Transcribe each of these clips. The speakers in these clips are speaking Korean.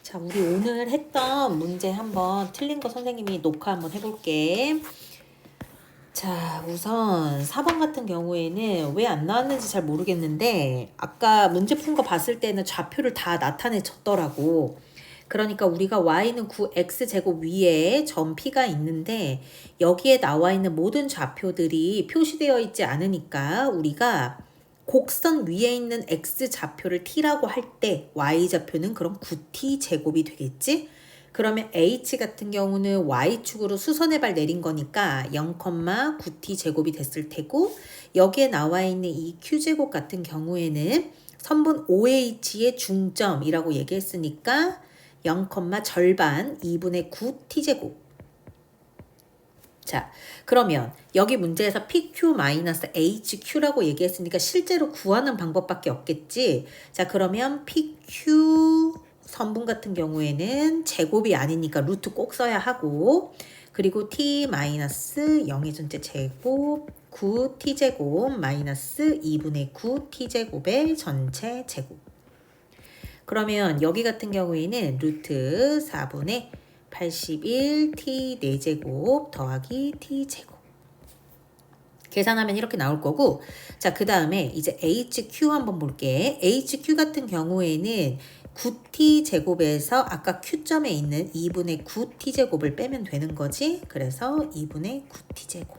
자, 우리 오늘 했던 문제 한번 틀린 거 선생님이 녹화 한번 해볼게. 자, 우선 4번 같은 경우에는 왜 안 나왔는지 잘 모르겠는데 아까 문제 푼 거 봤을 때는 좌표를 다 나타내줬더라고. 그러니까 우리가 y는 9x제곱 위에 점 p가 있는데 여기에 나와 있는 모든 좌표들이 표시되어 있지 않으니까 우리가 곡선 위에 있는 x좌표를 t라고 할 때 y좌표는 그럼 9t제곱이 되겠지? 그러면 h 같은 경우는 y축으로 수선의 발 내린 거니까 0,9t제곱이 됐을 테고 여기에 나와 있는 이 q제곱 같은 경우에는 선분 OH의 중점이라고 얘기했으니까 0, 절반 2분의 9t제곱. 자, 그러면 여기 문제에서 PQ-HQ라고 얘기했으니까 실제로 구하는 방법밖에 없겠지. 자, 그러면 PQ 선분 같은 경우에는 제곱이 아니니까 루트 꼭 써야 하고, 그리고 T-0의 전체 제곱 9t제곱 마이너스 2분의 9t제곱의 전체 제곱. 그러면 여기 같은 경우에는 루트 4분의 81t 4제곱 더하기 t제곱. 계산하면 이렇게 나올 거고, 자, 그 다음에 이제 HQ 한번 볼게. HQ 같은 경우에는 9t제곱에서 아까 Q점에 있는 2분의 9t제곱을 빼면 되는 거지. 그래서 2분의 9t제곱.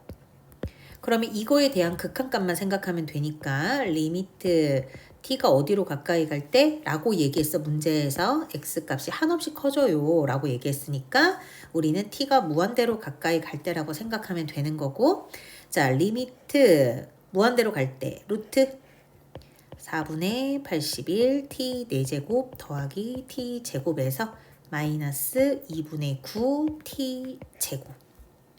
그러면 이거에 대한 극한값만 생각하면 되니까 리미트 t가 어디로 가까이 갈 때? 라고 얘기했어. 문제에서 x값이 한없이 커져요 라고 얘기했으니까 우리는 t가 무한대로 가까이 갈 때라고 생각하면 되는 거고, 자, 리미트 무한대로 갈 때 루트 4분의 81 t 4제곱 더하기 t 제곱에서 마이너스 2분의 9 t 제곱.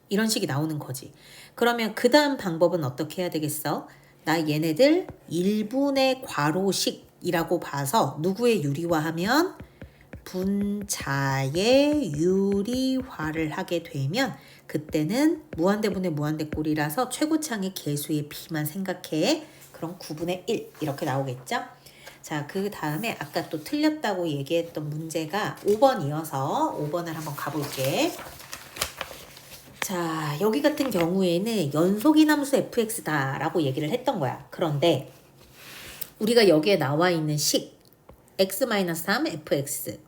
이런 식이 나오는 거지. 그러면 그 다음 방법은 어떻게 해야 되겠어? 나 얘네들 1분의 괄호식이라고 봐서 누구의 유리화하면 분자의 유리화를 하게 되면 그때는 무한대분의 무한대꼴이라서 최고차항의 개수의 b만 생각해. 그럼 9분의 1 이렇게 나오겠죠? 자, 그 다음에 아까 또 틀렸다고 얘기했던 문제가 5번이어서 5번을 한번 가볼게. 자, 여기 같은 경우에는 연속이함수 fx다 라고 얘기를 했던 거야. 그런데 우리가 여기에 나와 있는 식 x-3 fx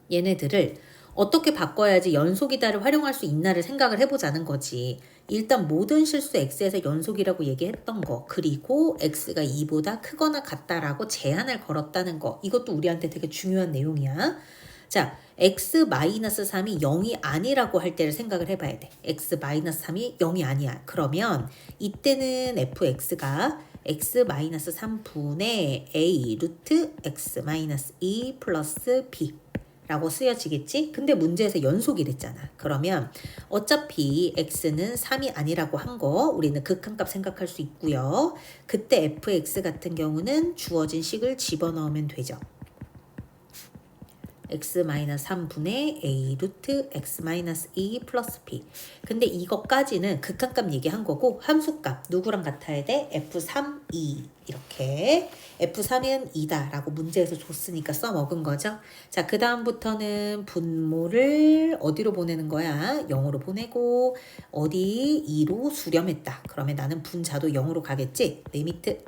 얘네들을 어떻게 바꿔야지 연속이다를 활용할 수 있나를 생각을 해보자는 거지. 일단 모든 실수 x에서 연속이라고 얘기했던 거, 그리고 x가 2보다 크거나 같다라고 제한을 걸었다는 거, 이것도 우리한테 되게 중요한 내용이야. 자, x-3이 0이 아니라고 할 때를 생각을 해봐야 돼. x-3이 0이 아니야. 그러면 이때는 fx가 x-3분의 a 루트 x-2 플러스 b 라고 쓰여지겠지? 근데 문제에서 연속이랬잖아. 그러면 어차피 x는 3이 아니라고 한 거 우리는 극한값 생각할 수 있고요. 그때 fx 같은 경우는 주어진 식을 집어넣으면 되죠. x-3분의 a 루트 x-2 플러스 b. 근데 이것까지는 극한값 얘기한 거고 함수값 누구랑 같아야 돼? f3, 2 이렇게 f3은 2다 라고 문제에서 줬으니까 써먹은 거죠. 자, 그 다음부터는 분모를 어디로 보내는 거야? 0으로 보내고 어디 2로 수렴했다. 그러면 나는 분자도 0으로 가겠지? 리미트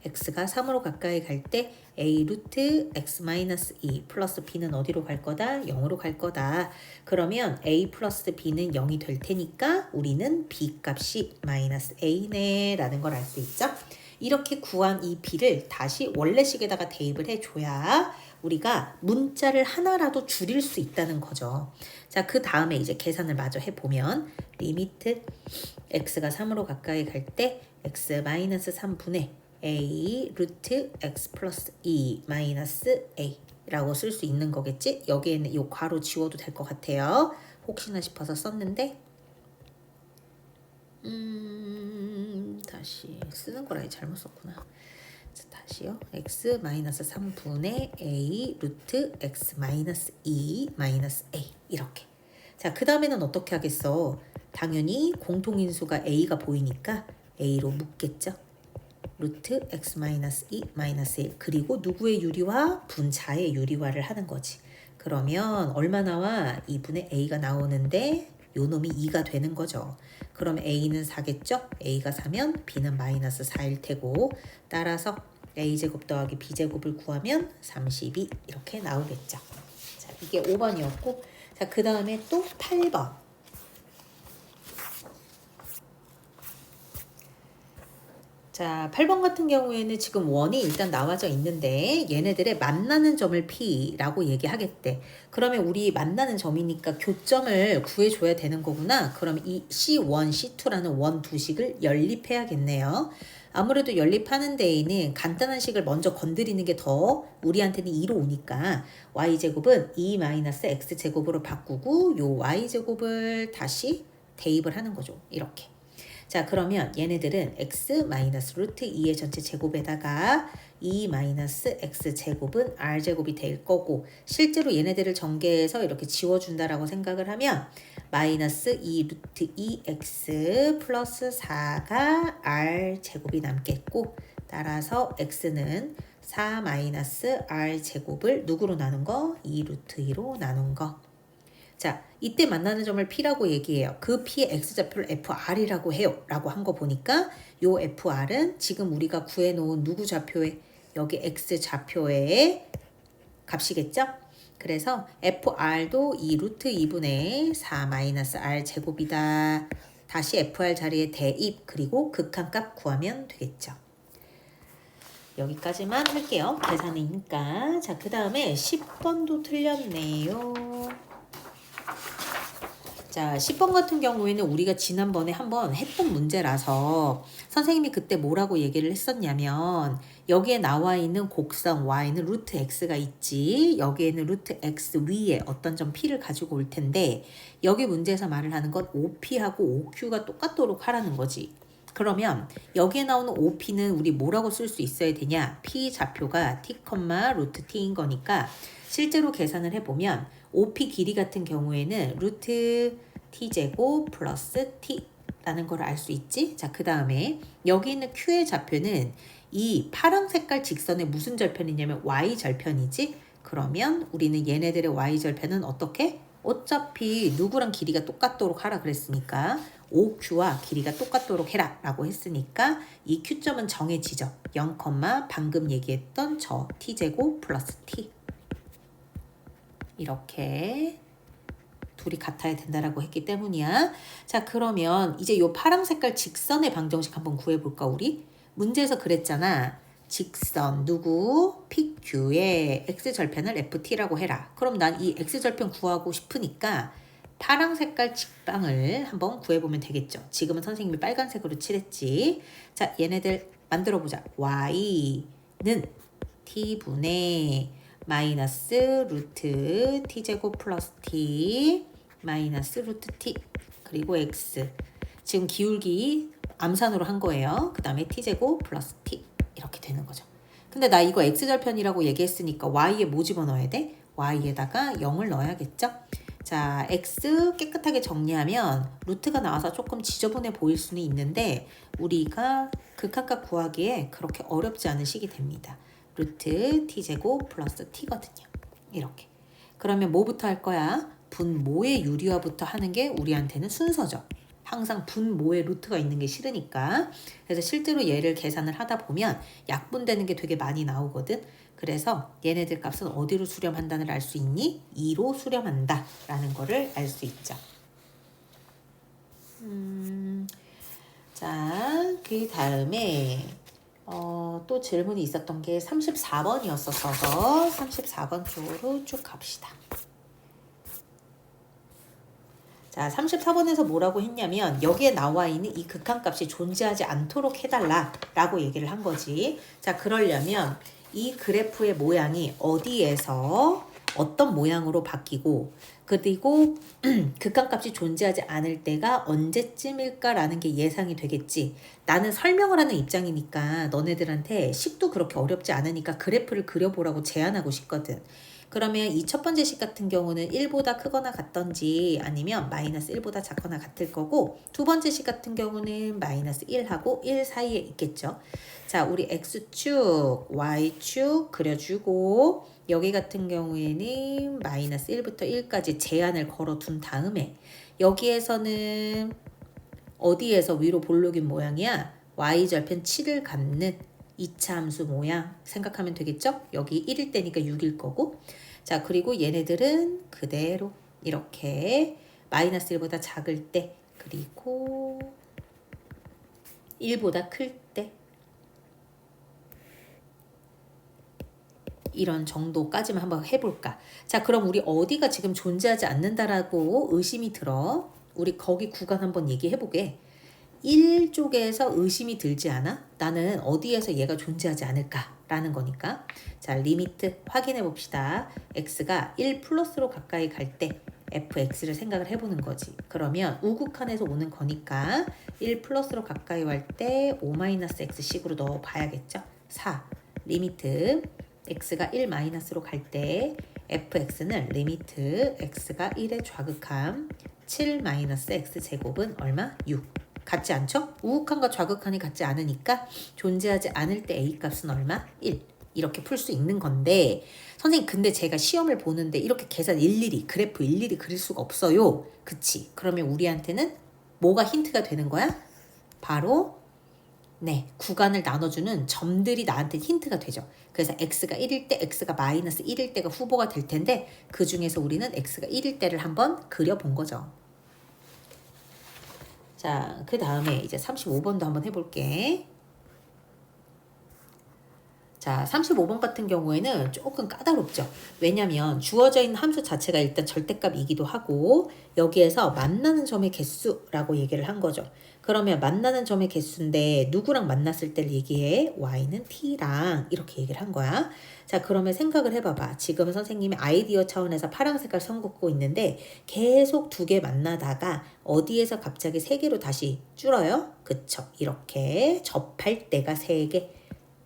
x가 3으로 가까이 갈 때 a 루트 x-2 플러스 b는 어디로 갈 거다? 0으로 갈 거다. 그러면 a 플러스 b는 0이 될 테니까 우리는 b 값이 마이너스 a네 라는 걸 알 수 있죠. 이렇게 구한 이 b를 다시 원래식에다가 대입을 해줘야 우리가 문자를 하나라도 줄일 수 있다는 거죠. 자, 그 다음에 이제 계산을 마저 해보면 리미트 x가 3으로 가까이 갈 때 x-3분의 a 루트 x 플러스 2 마이너스 a 라고 쓸 수 있는 거겠지? 여기에는 이 괄호 지워도 될 것 같아요. 혹시나 싶어서 썼는데 다시 쓰는 거라 잘못 썼구나. 자, 다시요. x 마이너스 3분의 a 루트 x 마이너스 2 마이너스 a 이렇게. 자, 그 다음에는 어떻게 하겠어? 당연히 공통인수가 a가 보이니까 a로 묶겠죠. 루트 x-2 마이너스 1 그리고 누구의 유리화? 분자의 유리화를 하는 거지. 그러면 얼마 나와? 2분의 a가 나오는데 요 놈이 2가 되는 거죠. 그럼 a는 4겠죠? a가 4면 b는 마이너스 4일 테고 따라서 a제곱 더하기 b제곱을 구하면 32 이렇게 나오겠죠. 자, 이게 5번이었고 자, 그 다음에 또 8번. 자, 8번 같은 경우에는 지금 원이 일단 나와져 있는데 얘네들의 만나는 점을 P라고 얘기하겠대. 그러면 우리 만나는 점이니까 교점을 구해줘야 되는 거구나. 그럼 이 C1, C2라는 원 두 식을 연립해야겠네요. 아무래도 연립하는 데에는 간단한 식을 먼저 건드리는 게 더 우리한테는 2로 오니까 y제곱은 2-x제곱으로 바꾸고 요 y제곱을 다시 대입을 하는 거죠. 이렇게. 자, 그러면 얘네들은 x 마이너스 루트 2의 전체 제곱에다가 2 마이너스 x 제곱은 r 제곱이 될 거고 실제로 얘네들을 전개해서 이렇게 지워준다라고 생각을 하면 마이너스 2 루트 2x 플러스 4가 r 제곱이 남겠고 따라서 x는 4 마이너스 r 제곱을 누구로 나눈 거? 2 루트 2로 나눈 거. 자, 이때 만나는 점을 P라고 얘기해요. 그 P의 X좌표를 FR이라고 해요. 라고 한 거 보니까 요 FR은 지금 우리가 구해놓은 누구 좌표에 여기 X좌표의 값이겠죠? 그래서 FR도 2 루트 2분의 4 마이너스 R 제곱이다. 다시 FR 자리에 대입 그리고 극한값 구하면 되겠죠. 여기까지만 할게요. 계산이니까. 자, 그 다음에 10번도 틀렸네요. 자, 10번 같은 경우에는 우리가 지난번에 한번 했던 문제라서 선생님이 그때 뭐라고 얘기를 했었냐면 여기에 나와 있는 곡선 y는 루트 x가 있지 여기에는 루트 x 위에 어떤 점 p를 가지고 올 텐데 여기 문제에서 말을 하는 건 OP하고 OQ가 똑같도록 하라는 거지. 그러면 여기에 나오는 OP는 우리 뭐라고 쓸 수 있어야 되냐? P 좌표가 t, 루트 t인 거니까 실제로 계산을 해보면 OP 길이 같은 경우에는 루트 t제곱 플러스 t라는 걸 알 수 있지? 자, 그 다음에 여기 있는 Q의 좌표는 이 파란 색깔 직선의 무슨 절편이냐면 y절편이지? 그러면 우리는 얘네들의 y절편은 어떻게? 어차피 누구랑 길이가 똑같도록 하라 그랬으니까 OQ와 길이가 똑같도록 해라 라고 했으니까 이 Q점은 정해지죠. 0, 방금 얘기했던 저 t제곱 플러스 t 이렇게 둘이 같아야 된다라고 했기 때문이야. 자, 그러면 이제 요 파란 색깔 직선의 방정식 한번 구해볼까 우리? 문제에서 그랬잖아. 직선 누구? PQ의 x절편을 ft라고 해라. 그럼 난 이 x절편 구하고 싶으니까 파란 색깔 직방을 한번 구해보면 되겠죠. 지금은 선생님이 빨간색으로 칠했지. 자, 얘네들 만들어보자. y는 t분의 마이너스 루트 t제곱 플러스 t 마이너스 루트 t 그리고 x 지금 기울기 암산으로 한 거예요. 그 다음에 t제곱 플러스 t 이렇게 되는 거죠. 근데 나 이거 x절편이라고 얘기했으니까 y에 뭐 집어넣어야 돼? y에다가 0을 넣어야겠죠? 자, x 깨끗하게 정리하면 루트가 나와서 조금 지저분해 보일 수는 있는데 우리가 극한값 구하기에 그렇게 어렵지 않은 식이 됩니다. 루트 t제곱 플러스 t거든요. 이렇게. 그러면 뭐부터 할 거야? 분모의 유리화부터 하는 게 우리한테는 순서죠. 항상 분모에 루트가 있는 게 싫으니까. 그래서 실제로 얘를 계산을 하다 보면 약분되는 게 되게 많이 나오거든. 그래서 얘네들 값은 어디로 수렴한다를 알 수 있니? 2로 수렴한다 라는 거를 알 수 있죠. 자, 그 다음에 또 질문이 있었던 게 34번이었어서 34번 쪽으로 쭉 갑시다. 자, 34번에서 뭐라고 했냐면 여기에 나와 있는 이 극한값이 존재하지 않도록 해달라 라고 얘기를 한 거지. 자, 그러려면 이 그래프의 모양이 어디에서 어떤 모양으로 바뀌고 그리고 극한값이 존재하지 않을 때가 언제쯤일까라는 게 예상이 되겠지. 나는 설명을 하는 입장이니까 너네들한테 식도 그렇게 어렵지 않으니까 그래프를 그려보라고 제안하고 싶거든. 그러면 이 첫 번째 식 같은 경우는 1보다 크거나 같던지 아니면 마이너스 1보다 작거나 같을 거고, 두 번째 식 같은 경우는 마이너스 1하고 1 사이에 있겠죠. 자, 우리 X축, Y축 그려주고, 여기 같은 경우에는 마이너스 1부터 1까지 제한을 걸어둔 다음에 여기에서는 어디에서 위로 볼록인 모양이야? Y절편 7을 갖는 2차 함수 모양 생각하면 되겠죠? 여기 1일 때니까 6일 거고, 자, 그리고 얘네들은 그대로 이렇게 마이너스 1보다 작을 때, 그리고 1보다 클 때, 이런 정도까지만 한번 해볼까? 자, 그럼 우리 어디가 지금 존재하지 않는다라고 의심이 들어? 우리 거기 구간 한번 얘기해보게. 1쪽에서 의심이 들지 않아? 나는 어디에서 얘가 존재하지 않을까라는 거니까. 자, 리미트 확인해 봅시다. x가 1 플러스로 가까이 갈 때 fx를 생각을 해보는 거지. 그러면 우극한에서 오는 거니까 1 플러스로 가까이 갈 때 5-x 식으로 넣어봐야겠죠. 4. 리미트 x가 1 마이너스로 갈 때 fx는 리미트 x가 1의 좌극함 7 마이너스 x 제곱은 얼마? 6. 같지 않죠? 우극한과 좌극한이 같지 않으니까 존재하지 않을 때 a 값은 얼마? 1. 이렇게 풀 수 있는 건데, 선생님 근데 제가 시험을 보는데 이렇게 계산 일일이 그래프 일일이 그릴 수가 없어요. 그치? 그러면 우리한테는 뭐가 힌트가 되는 거야? 바로 네, 구간을 나눠주는 점들이 나한테 힌트가 되죠. 그래서 x가 1일 때, x가 마이너스 1일 때가 후보가 될 텐데, 그 중에서 우리는 x가 1일 때를 한번 그려본 거죠. 자, 그 다음에 이제 35번도 한번 해볼게. 자, 35번 같은 경우에는 조금 까다롭죠. 왜냐면 주어져 있는 함수 자체가 일단 절대값이기도 하고, 여기에서 만나는 점의 개수라고 얘기를 한 거죠. 그러면 만나는 점의 개수인데 누구랑 만났을 때를 얘기해? y는 t랑 이렇게 얘기를 한 거야. 자, 그러면 생각을 해봐봐. 지금 선생님이 아이디어 차원에서 파란 색깔 선 긋고 있는데 계속 두 개 만나다가 어디에서 갑자기 세 개로 다시 줄어요? 그쵸? 이렇게 접할 때가 세 개.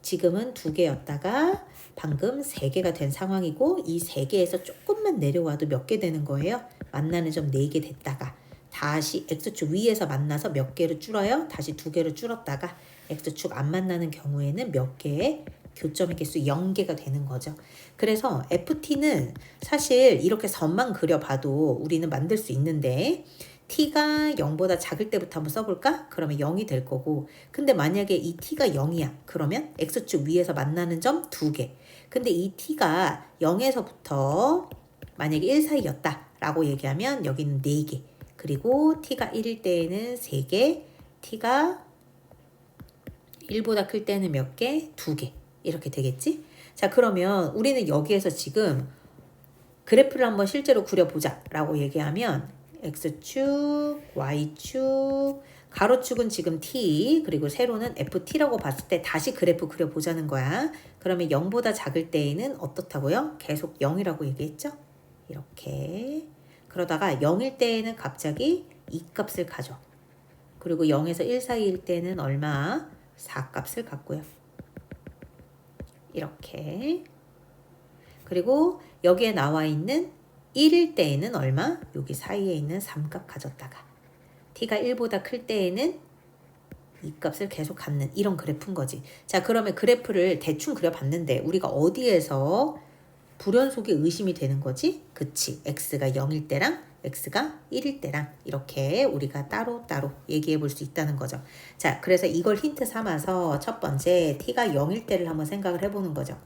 지금은 두 개였다가 방금 세 개가 된 상황이고, 이 세 개에서 조금만 내려와도 몇 개 되는 거예요? 만나는 점 4개 됐다가 다시 X축 위에서 만나서 몇 개로 줄어요? 다시 두 개로 줄었다가 X축 안 만나는 경우에는 몇 개의 교점의 개수 0개가 되는 거죠. 그래서 FT는 사실 이렇게 선만 그려봐도 우리는 만들 수 있는데, t가 0보다 작을 때부터 한번 써볼까? 그러면 0이 될 거고, 근데 만약에 이 t가 0이야. 그러면 x축 위에서 만나는 점 2개. 근데 이 t가 0에서부터 만약에 1 사이였다 라고 얘기하면 여기는 4개. 그리고 t가 1일 때에는 3개, t가 1보다 클 때는 몇 개? 2개. 이렇게 되겠지? 자, 그러면 우리는 여기에서 지금 그래프를 한번 실제로 그려보자 라고 얘기하면 x축, y축, 가로축은 지금 t, 그리고 세로는 ft라고 봤을 때 다시 그래프 그려보자는 거야. 그러면 0보다 작을 때에는 어떻다고요? 계속 0이라고 얘기했죠? 이렇게. 그러다가 0일 때에는 갑자기 2값을 가져. 그리고 0에서 1 사이일 때는 얼마? 4값을 갖고요. 이렇게. 그리고 여기에 나와 있는 1일 때에는 얼마? 여기 사이에 있는 3값 가졌다가 t가 1보다 클 때에는 2값을 계속 갖는 이런 그래프인 거지. 자, 그러면 그래프를 대충 그려봤는데 우리가 어디에서 불연속의 의심이 되는 거지? 그치. x가 0일 때랑 x가 1일 때랑 이렇게 우리가 따로따로 얘기해 볼 수 있다는 거죠. 자, 그래서 이걸 힌트 삼아서 첫 번째 t가 0일 때를 한번 생각을 해보는 거죠.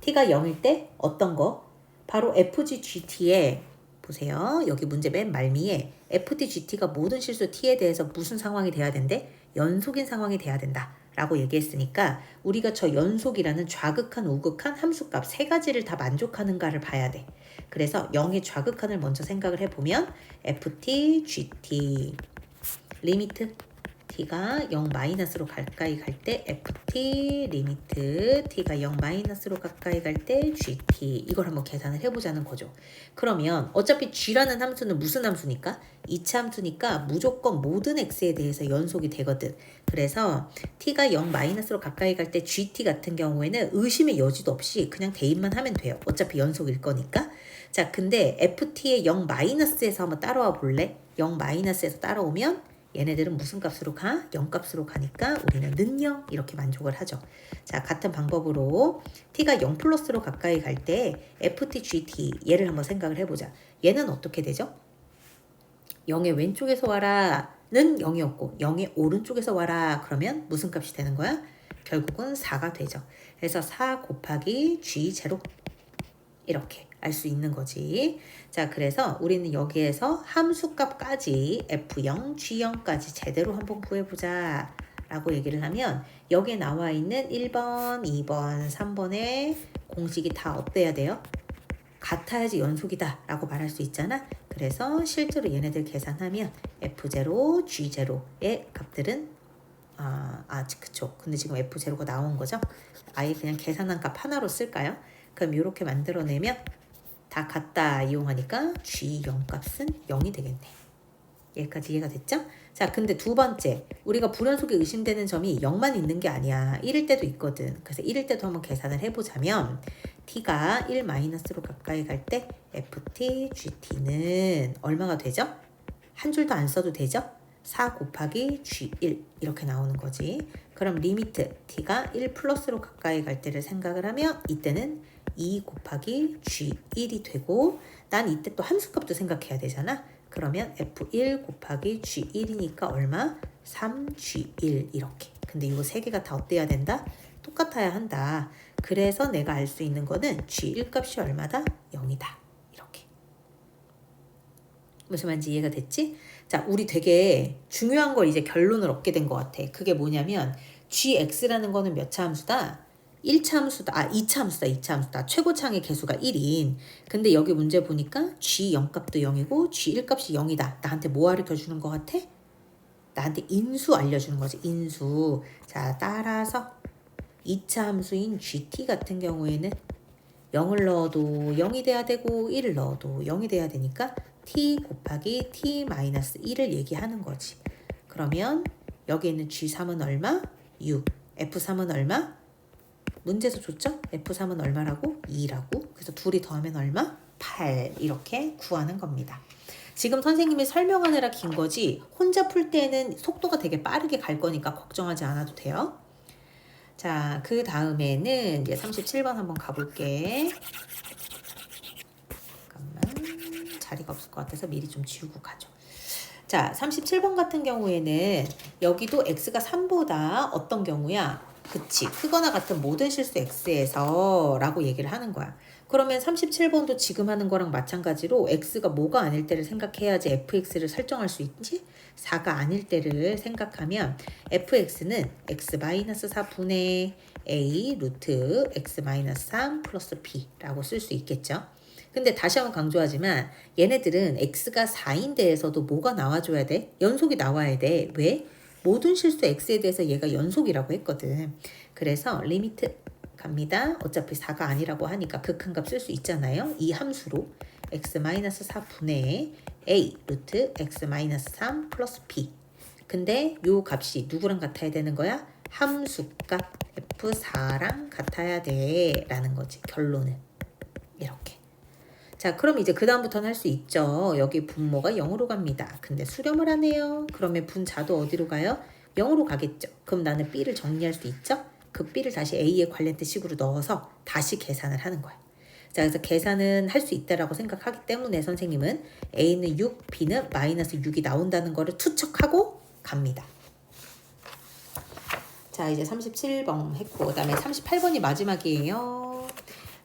t가 0일 때 어떤 거? 바로 FGGT에 보세요. 여기 문제 맨 말미에 FDGT가 모든 실수 T에 대해서 무슨 상황이 돼야 된대? 연속인 상황이 돼야 된다 라고 얘기했으니까 우리가 저 연속이라는 좌극한, 우극한, 함수값 세 가지를 다 만족하는가를 봐야 돼. 그래서 0의 좌극한을 먼저 생각을 해보면 FT, GT 리미트 t가 0 마이너스로 가까이 갈 때 ft 리미트 t가 0 마이너스로 가까이 갈 때 gt 이걸 한번 계산을 해보자는 거죠. 그러면 어차피 g라는 함수는 무슨 함수니까? 2차 함수니까 무조건 모든 x에 대해서 연속이 되거든. 그래서 t가 0 마이너스로 가까이 갈 때 gt 같은 경우에는 의심의 여지도 없이 그냥 대입만 하면 돼요. 어차피 연속일 거니까. 자, 근데 ft의 0 마이너스에서 한번 따라와 볼래? 0 마이너스에서 따라오면 얘네들은 무슨 값으로 가? 0 값으로 가니까 우리는 는 0 이렇게 만족을 하죠. 자, 같은 방법으로 t가 0 플러스로 가까이 갈 때 ft, gt 얘를 한번 생각을 해보자. 얘는 어떻게 되죠? 0의 왼쪽에서 와라 는 0이었고 0의 오른쪽에서 와라 그러면 무슨 값이 되는 거야? 결국은 4가 되죠. 그래서 4 곱하기 g0 이렇게 알 수 있는 거지. 자, 그래서 우리는 여기에서 함수값까지 f0, g0까지 제대로 한번 구해보자 라고 얘기를 하면 여기에 나와 있는 1번, 2번, 3번의 공식이 다 어때야 돼요? 같아야지 연속이다 라고 말할 수 있잖아. 그래서 실제로 얘네들 계산하면 f0, g0의 값들은 그쵸. 근데 지금 f0가 나온 거죠. 아예 그냥 계산한 값 하나로 쓸까요? 그럼 이렇게 만들어내면 다 같다 이용하니까 G0 값은 0이 되겠네. 여기까지 이해가 됐죠? 자, 근데 두 번째, 우리가 불연속이 의심되는 점이 0만 있는 게 아니야. 1일 때도 있거든. 그래서 1일 때도 한번 계산을 해보자면 t가 1 마이너스로 가까이 갈 때 ft, gt는 얼마가 되죠? 한 줄도 안 써도 되죠? 4 곱하기 g1 이렇게 나오는 거지. 그럼 리미트 t가 1 플러스로 가까이 갈 때를 생각을 하면 이때는 2 곱하기 g1이 되고 난 이때 또 함수값도 생각해야 되잖아. 그러면 f1 곱하기 g1이니까 얼마? 3g1 이렇게. 근데 이거 세 개가 다 어때야 된다? 똑같아야 한다. 그래서 내가 알 수 있는 거는 g1 값이 얼마다? 0이다. 이렇게. 무슨 말인지 이해가 됐지? 자, 우리 되게 중요한 걸 이제 결론을 얻게 된 것 같아. 그게 뭐냐면 gx라는 거는 몇 차 함수다? 1차 함수다. 2차 함수다. 2차 함수다. 최고창의 개수가 1인. 근데 여기 문제 보니까 g0 값도 0이고 g1 값이 0이다. 나한테 뭐 가르쳐 주는 것 같아? 나한테 인수 알려주는 거지. 인수. 자, 따라서 2차 함수인 gt 같은 경우에는 0을 넣어도 0이 돼야 되고 1을 넣어도 0이 돼야 되니까 t 곱하기 t-1을 얘기하는 거지. 그러면 여기 있는 g3은 얼마? 6. f3은 얼마? 문제에서 줬죠? f3은 얼마라고? 2라고. 그래서 둘이 더하면 얼마? 8. 이렇게 구하는 겁니다. 지금 선생님이 설명하느라 긴 거지 혼자 풀 때는 속도가 되게 빠르게 갈 거니까 걱정하지 않아도 돼요. 자, 그 다음에는 이제 37번 한번 가볼게. 잠깐만. 자리가 없을 것 같아서 미리 좀 지우고 가죠. 자, 37번 같은 경우에는 여기도 x가 3보다 어떤 경우야? 그치, 크거나 같은 모든 실수 x에서 라고 얘기를 하는 거야. 그러면 37번도 지금 하는 거랑 마찬가지로 x가 뭐가 아닐 때를 생각해야지 fx를 설정할 수 있지? 4가 아닐 때를 생각하면 fx는 x-4분의 a 루트 x-3 플러스 b라고 쓸 수 있겠죠. 근데 다시 한번 강조하지만 얘네들은 x가 4인 데에서도 뭐가 나와줘야 돼? 연속이 나와야 돼. 왜? 모든 실수 x에 대해서 얘가 연속이라고 했거든. 그래서 리미트 갑니다. 어차피 4가 아니라고 하니까 극한값 쓸 수 있잖아요. 이 함수로 x-4분의 a 루트 x-3 플러스 b. 근데 요 값이 누구랑 같아야 되는 거야? 함수값 f4랑 같아야 돼 라는 거지. 결론은 이렇게. 자, 그럼 이제 그 다음부터는 할 수 있죠. 여기 분모가 0으로 갑니다. 근데 수렴을 하네요. 그러면 분자도 어디로 가요? 0으로 가겠죠. 그럼 나는 b를 정리할 수 있죠? 그 b를 다시 a에 관련된 식으로 넣어서 다시 계산을 하는 거야. 자, 그래서 계산은 할 수 있다라고 생각하기 때문에 선생님은 a는 6, b는 마이너스 6이 나온다는 거를 투척하고 갑니다. 자, 이제 37번 했고 그 다음에 38번이 마지막이에요.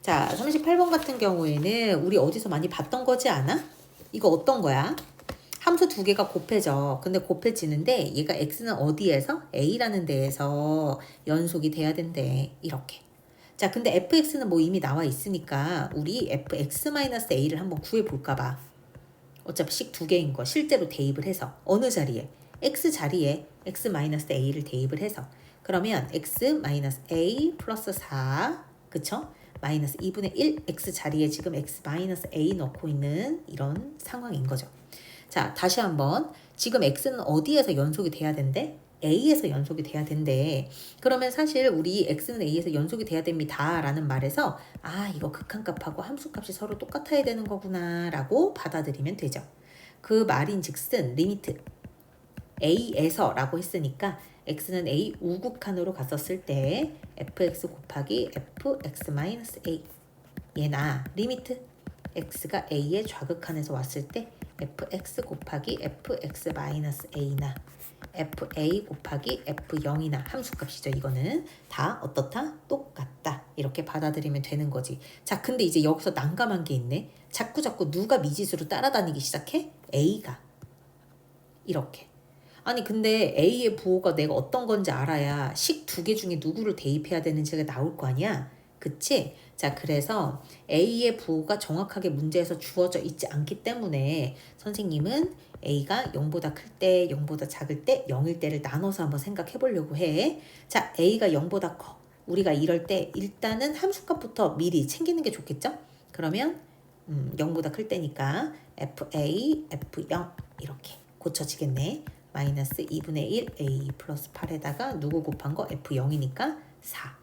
자, 38번 같은 경우에는 우리 어디서 많이 봤던 거지 않아? 이거 어떤 거야? 함수 두 개가 곱해져. 근데 곱해지는데 얘가 x는 어디에서? a라는 데에서 연속이 돼야 된대. 이렇게. 자, 근데 fx는 뭐 이미 나와 있으니까 우리 fx-a를 한번 구해볼까 봐. 어차피 식 두 개인 거 실제로 대입을 해서 어느 자리에? x 자리에 x-a를 대입을 해서 그러면 x-a 플러스 4 그쵸? 마이너스 2분의 1 x 자리에 지금 x-a 넣고 있는 이런 상황인 거죠. 자, 다시 한번 지금 x는 어디에서 연속이 돼야 된대? a에서 연속이 돼야 된대. 그러면 사실 우리 x는 a에서 연속이 돼야 됩니다 라는 말에서 아 이거 극한값하고 함수값이 서로 똑같아야 되는 거구나 라고 받아들이면 되죠. 그 말인즉슨 리미트 a에서 라고 했으니까 x는 a 우극한으로 갔었을 때 fx 곱하기 fx-a 얘나 리미트 x가 a의 좌극한에서 왔을 때 fx 곱하기 fx-a나 fa 곱하기 f0이나 함수값이죠. 이거는 다 어떻다? 똑같다. 이렇게 받아들이면 되는 거지. 자, 근데 이제 여기서 난감한 게 있네. 자꾸 누가 미지수로 따라다니기 시작해? a가. 이렇게. 아니 근데 A의 부호가 내가 어떤 건지 알아야 식 두 개 중에 누구를 대입해야 되는지가 나올 거 아니야. 그치? 자, 그래서 A의 부호가 정확하게 문제에서 주어져 있지 않기 때문에 선생님은 A가 0보다 클 때, 0보다 작을 때, 0일 때를 나눠서 한번 생각해 보려고 해. 자, A가 0보다 커. 우리가 이럴 때 일단은 함수값부터 미리 챙기는 게 좋겠죠? 그러면 0보다 클 때니까 FA, F0 이렇게 고쳐지겠네. 마이너스 2분의 1 a 플러스 8에다가 누구 곱한 거 f0이니까 4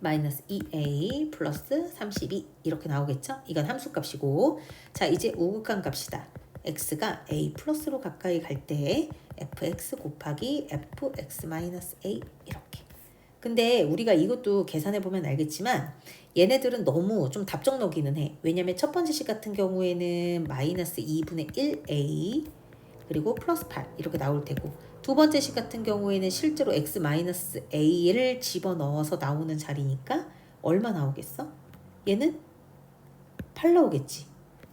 마이너스 2a 플러스 32 이렇게 나오겠죠? 이건 함수값이고 자 이제 우극한 값이다. x가 a 플러스로 가까이 갈 때 fx 곱하기 fx-a 이렇게. 근데 우리가 이것도 계산해 보면 알겠지만 얘네들은 너무 좀 답정너기는 해. 왜냐면 첫 번째 식 같은 경우에는 마이너스 2분의 1a 그리고 플러스 8 이렇게 나올 테고 두 번째 식 같은 경우에는 실제로 x-a를 집어넣어서 나오는 자리니까 얼마 나오겠어? 얘는 8 나오겠지.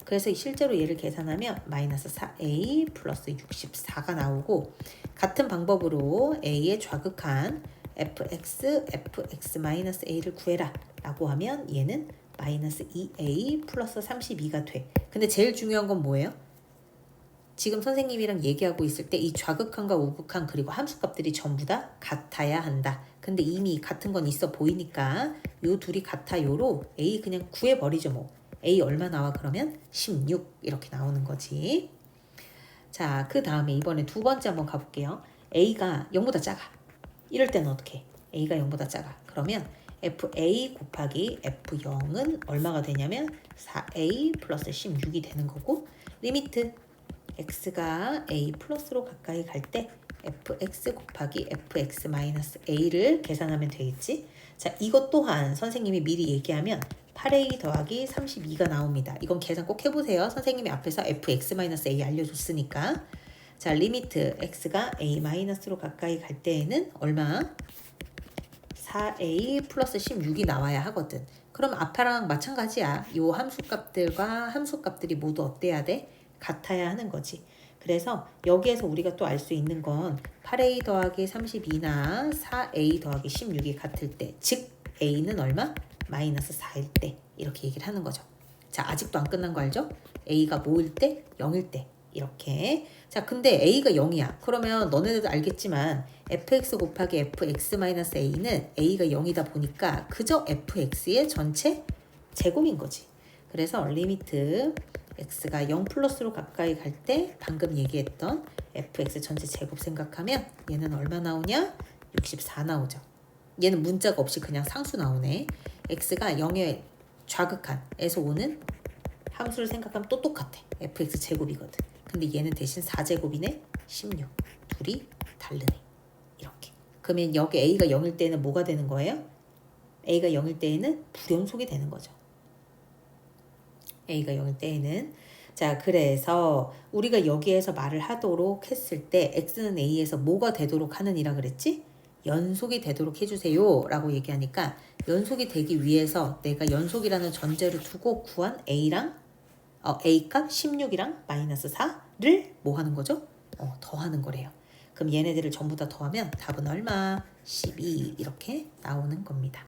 그래서 실제로 얘를 계산하면 마이너스 4a 플러스 64가 나오고 같은 방법으로 a의 좌극한 fx, fx-a를 구해라 라고 하면 얘는 마이너스 2a 플러스 32가 돼. 근데 제일 중요한 건 뭐예요? 지금 선생님이랑 얘기하고 있을 때 이 좌극한과 우극한 그리고 함수값들이 전부 다 같아야 한다. 근데 이미 같은 건 있어 보이니까 요 둘이 같아요로 A 그냥 구해버리죠 뭐. A 얼마 나와 그러면 16 이렇게 나오는 거지. 자, 그 다음에 이번에 두 번째 한번 가볼게요. A가 0보다 작아. 이럴 때는 어떻게 해? A가 0보다 작아. 그러면 FA 곱하기 F0은 얼마가 되냐면 4A 플러스 16이 되는 거고 리미트 x가 a 플러스로 가까이 갈 때 fx 곱하기 fx-a를 계산하면 되겠지. 자, 이것 또한 선생님이 미리 얘기하면 8a 더하기 32가 나옵니다. 이건 계산 꼭 해보세요. 선생님이 앞에서 fx-a 알려줬으니까. 자, 리미트 x가 a-로 가까이 갈 때에는 얼마? 4a 플러스 16이 나와야 하거든. 그럼 앞에랑 마찬가지야. 요 함수값들과 함수값들이 모두 어때야 돼? 같아야 하는 거지. 그래서 여기에서 우리가 또 알 수 있는 건 8a 더하기 32나 4a 더하기 16이 같을 때, 즉 a는 얼마? 마이너스 4일 때 이렇게 얘기를 하는 거죠. 자, 아직도 안 끝난 거 알죠? a가 뭐일 때? 0일 때 이렇게. 자, 근데 a가 0이야. 그러면 너네들도 알겠지만 fx 곱하기 fx-a는 a가 0이다 보니까 그저 fx의 전체 제곱인 거지. 그래서 리미트 x가 0 플러스로 가까이 갈 때 방금 얘기했던 fx 전체 제곱 생각하면 얘는 얼마 나오냐? 64 나오죠. 얘는 문자가 없이 그냥 상수 나오네. x가 0의 좌극한에서 오는 함수를 생각하면 또 똑같아. fx 제곱이거든. 근데 얘는 대신 4제곱이네. 16. 둘이 다르네. 이렇게. 그러면 여기 a가 0일 때는 뭐가 되는 거예요? a가 0일 때에는 불연속이 되는 거죠. a가 0일 때에는. 자, 그래서 우리가 여기에서 말을 하도록 했을 때 x는 a에서 뭐가 되도록 하느니라 그랬지? 연속이 되도록 해주세요 라고 얘기하니까 연속이 되기 위해서 내가 연속이라는 전제를 두고 구한 a랑 a값 16이랑 마이너스 4를 뭐 하는 거죠? 더하는 거래요. 그럼 얘네들을 전부 다 더하면 답은 얼마? 12 이렇게 나오는 겁니다.